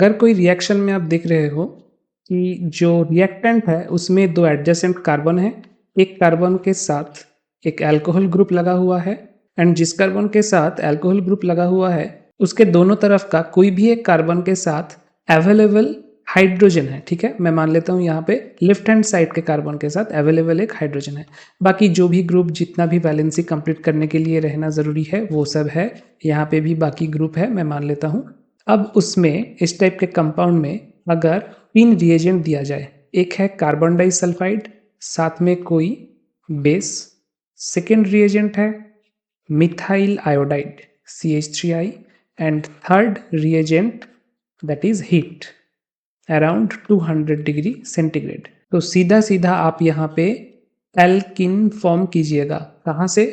अगर कोई रिएक्शन में आप देख रहे हो कि जो रिएक्टेंट है उसमें दो एडजेसेंट कार्बन है, एक कार्बन के साथ एक अल्कोहल ग्रुप लगा हुआ है एंड जिस कार्बन के साथ अल्कोहल ग्रुप लगा हुआ है उसके दोनों तरफ का कोई भी एक कार्बन के साथ अवेलेबल हाइड्रोजन है। ठीक है, मैं मान लेता हूँ यहाँ पे लेफ्ट हैंड साइड के कार्बन के साथ अवेलेबल एक हाइड्रोजन है। बाकी जो भी ग्रुप जितना भी वैलेंसी कंप्लीट करने के लिए रहना ज़रूरी है वो सब है। यहाँ पे भी बाकी ग्रुप है, मैं मान लेता हूँ। अब उसमें इस टाइप के कंपाउंड में अगर 3 रिएजेंट दिया जाए, एक है कार्बन डाइसल्फाइड, साथ में कोई बेस, सेकेंड रिएजेंट है methyl iodide CH3I and third reagent that is heat around 200 degree centigrade. तो सीधा सीधा आप यहाँ पे एल्किन फॉर्म कीजिएगा। कहाँ से?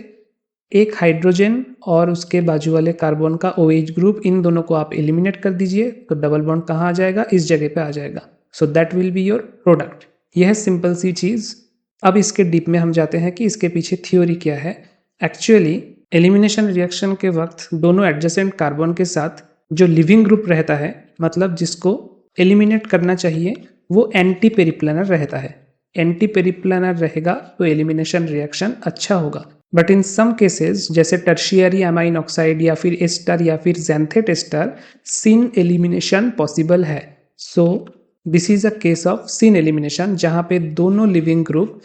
एक हाइड्रोजन और उसके बाजू वाले कार्बन का OH ग्रुप, इन दोनों को आप एलिमिनेट कर दीजिए तो डबल बॉन्ड कहाँ आ जाएगा? इस जगह पे आ जाएगा। So that will be your product. यह है सिंपल सी चीज़। अब इसके डीप में हम जाते हैं कि इसके पीछे थ्योरी क्या है। एक्चुअली एलिमिनेशन रिएक्शन के वक्त दोनों एडजेसेंट कार्बन के साथ जो लिविंग ग्रुप रहता है, मतलब जिसको एलिमिनेट करना चाहिए, वो एंटी पेरिप्लेनर रहता है। एंटी पेरिप्लेनर रहेगा तो एलिमिनेशन रिएक्शन अच्छा होगा। बट इन सम केसेस जैसे टर्शियरी अमाइन ऑक्साइड या फिर एस्टर या फिर xanthate ester, syn elimination possible है। So this is a case of syn elimination जहाँ पे दोनों लिविंग ग्रुप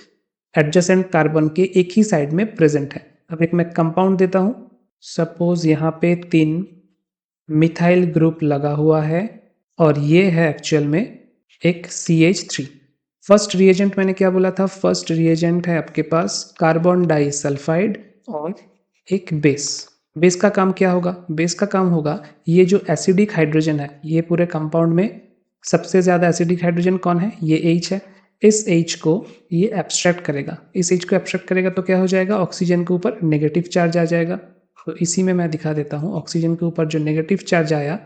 एडजेसेंट कार्बन के एक ही साइड में प्रेजेंट है। अब एक मैं कंपाउंड देता हूँ। सपोज यहाँ पे 3 मिथाइल ग्रुप लगा हुआ है और ये है एक्चुअल में एक CH3। फर्स्ट रिएजेंट मैंने क्या बोला था? फर्स्ट रिएजेंट है आपके पास कार्बन डाइसल्फाइड और एक बेस। बेस का काम क्या होगा? बेस का काम होगा ये जो एसिडिक हाइड्रोजन है, ये पूरे कंपाउंड में सबसे ज़्यादा एसिडिक हाइड्रोजन कौन है? ये H है। इस H को ये एब्स्ट्रैक्ट करेगा। इस H को एब्स्ट्रैक्ट करेगा तो क्या हो जाएगा? ऑक्सीजन के ऊपर नेगेटिव चार्ज आ जाएगा। तो इसी में मैं दिखा देता हूँ। ऑक्सीजन के ऊपर जो नेगेटिव चार्ज आया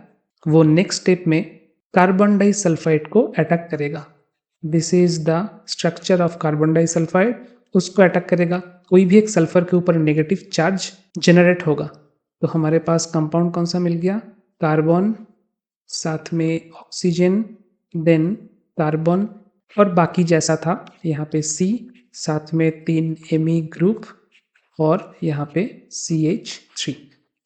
वो नेक्स्ट स्टेप में कार्बन डाइसल्फाइड को अटैक करेगा। This is the structure of carbon disulphide. उसको अटैक करेगा। कोई भी एक सल्फर के ऊपर नेगेटिव चार्ज जनरेट होगा तो हमारे पास कंपाउंड कौन सा मिल गया? कार्बन, साथ में ऑक्सीजन, देन कार्बन और बाकी जैसा था यहाँ पे C, साथ में 3 Me ग्रुप और यहाँ पे CH3।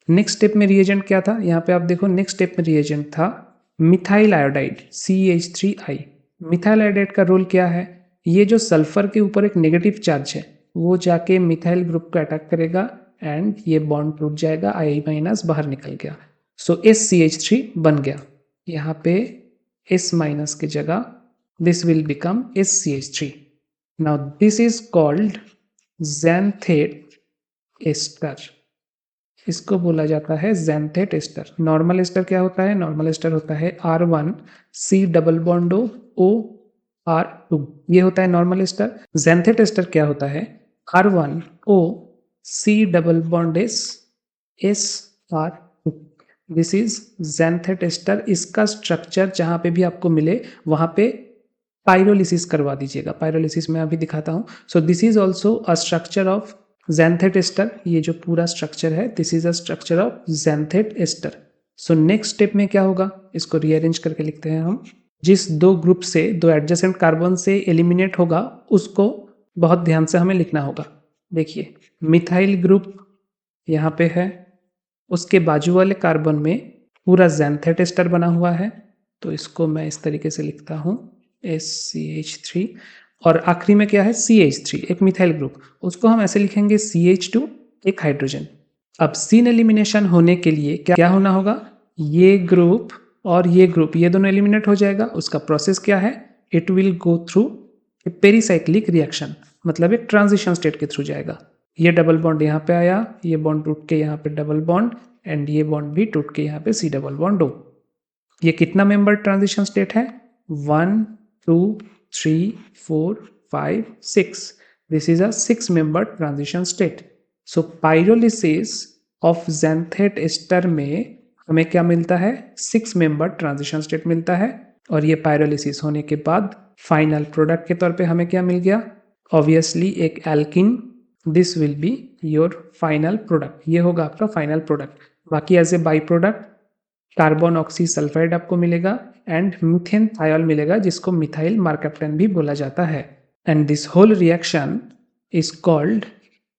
नेक्स्ट स्टेप में रिएजेंट क्या था? यहाँ पे आप देखो नेक्स्ट स्टेप में रिएजेंट था methyl iodide CH3I। Methyl iodide का रोल क्या है? ये जो सल्फर के ऊपर एक नेगेटिव चार्ज है वो जाके मिथाइल ग्रुप को अटैक करेगा एंड ये बॉन्ड टूट जाएगा, I- बाहर निकल गया। सो SCH3 बन गया। यहाँ पे S- की जगह this will become SCH3। Now this is called xanthate ester. इसको बोला जाता है ज़ैंथेट एस्टर। नॉर्मल एस्टर क्या होता है? नॉर्मल एस्टर होता है R1C डबल बॉन्ड OR2, ये होता है नॉर्मल एस्टर। ज़ैंथेट एस्टर क्या होता है? R1OC double bond SR2। This is xanthate ester. इसका स्ट्रक्चर जहाँ पे भी आपको मिले वहाँ पे पायरोलिसिस करवा दीजिएगा। पायरोलिसिस मैं अभी दिखाता हूँ। So this is also a structure of xanthate ester. ये जो पूरा स्ट्रक्चर है this is a structure of xanthate ester. So next step में क्या होगा? इसको रीअरेंज करके लिखते हैं हम। जिस दो ग्रुप से, दो एडजेसेंट कार्बन से एलिमिनेट होगा उसको बहुत ध्यान से हमें लिखना होगा। देखिए मिथाइल ग्रुप यहाँ पे है, उसके बाजू वाले कार्बन में पूरा ज़ैंथेट एस्टर बना हुआ है तो इसको मैं इस तरीके से लिखता हूँ SCH3 और आखिरी में क्या है? CH3, एक मिथाइल ग्रुप। उसको हम ऐसे लिखेंगे CH2, एक हाइड्रोजन। अब सीन एलिमिनेशन होने के लिए क्या होना होगा? ये ग्रुप और ये ग्रुप, ये दोनों एलिमिनेट हो जाएगा। उसका प्रोसेस क्या है? It will go through a pericyclic reaction, मतलब एक ट्रांजिशन स्टेट के थ्रू जाएगा। ये डबल बॉन्ड यहाँ पे आया, ये बॉन्ड टूट के यहाँ पे डबल बॉन्ड एंड ये बॉन्ड भी टूट के यहाँ पे C डबल बॉन्ड O। ये कितना मेंबर ट्रांजिशन स्टेट है? 1 2 3 4 5 6। This is a 6 member transition state. So pyrolysis of xanthate ester में हमें क्या मिलता है? 6 मेंबर ट्रांजिशन स्टेट मिलता है और ये पायरोलिसिस होने के बाद फाइनल प्रोडक्ट के तौर पे हमें क्या मिल गया? ऑब्वियसली एक alkene. This will be your final product. ये होगा आपका फाइनल प्रोडक्ट। बाकी as a by product carbon oxy sulphide आपको मिलेगा एंड मीथेन थायोल मिलेगा, जिसको मिथाइल मर्कैप्टन भी बोला जाता है। And this whole reaction is called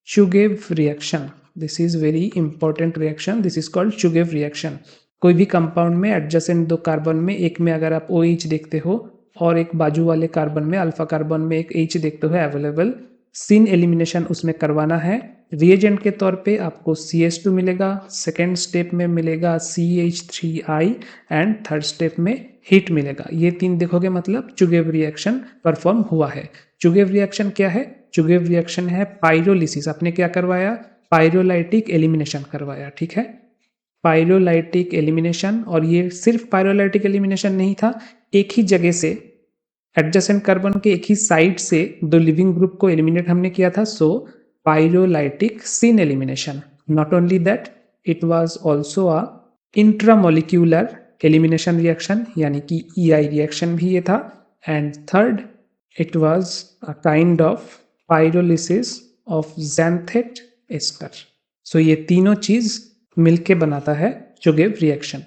Chugaev reaction. This is very important reaction, this is called Chugaev reaction. कोई भी कंपाउंड में एडजेसेंट दो कार्बन में एक में अगर आप OH देखते हो और एक बाजू वाले कार्बन में अल्फा कार्बन में एक H देखते हो अवेलेबल, सिन एलिमिनेशन उसमें करवाना है। रिएजेंट के तौर पे आपको CH2 मिलेगा, सेकेंड स्टेप में मिलेगा CH3I एंड थर्ड स्टेप में हीट मिलेगा। ये 3 देखोगे मतलब चुगेव रिएक्शन परफॉर्म हुआ है। चुगेव रिएक्शन क्या है? चुगेव रिएक्शन है पाइरोलिसिस। आपने क्या करवाया? पाइरोलाइटिक एलिमिनेशन करवाया, ठीक है। पाइरोलाइटिक एलिमिनेशन, और ये सिर्फ पाइरोलाइटिक एलिमिनेशन नहीं था, एक ही जगह से एडजेसेंट कार्बन के एक ही साइड से दो लिविंग ग्रुप को एलिमिनेट हमने किया था, so pyrolytic syn elimination. Not only that, it was also a intramolecular elimination reaction, यानी कि EI रिएक्शन भी ये था। And third, it was a kind of pyrolysis of xanthate ester. So ये तीनों चीज मिलके बनाता है चुगेव रिएक्शन।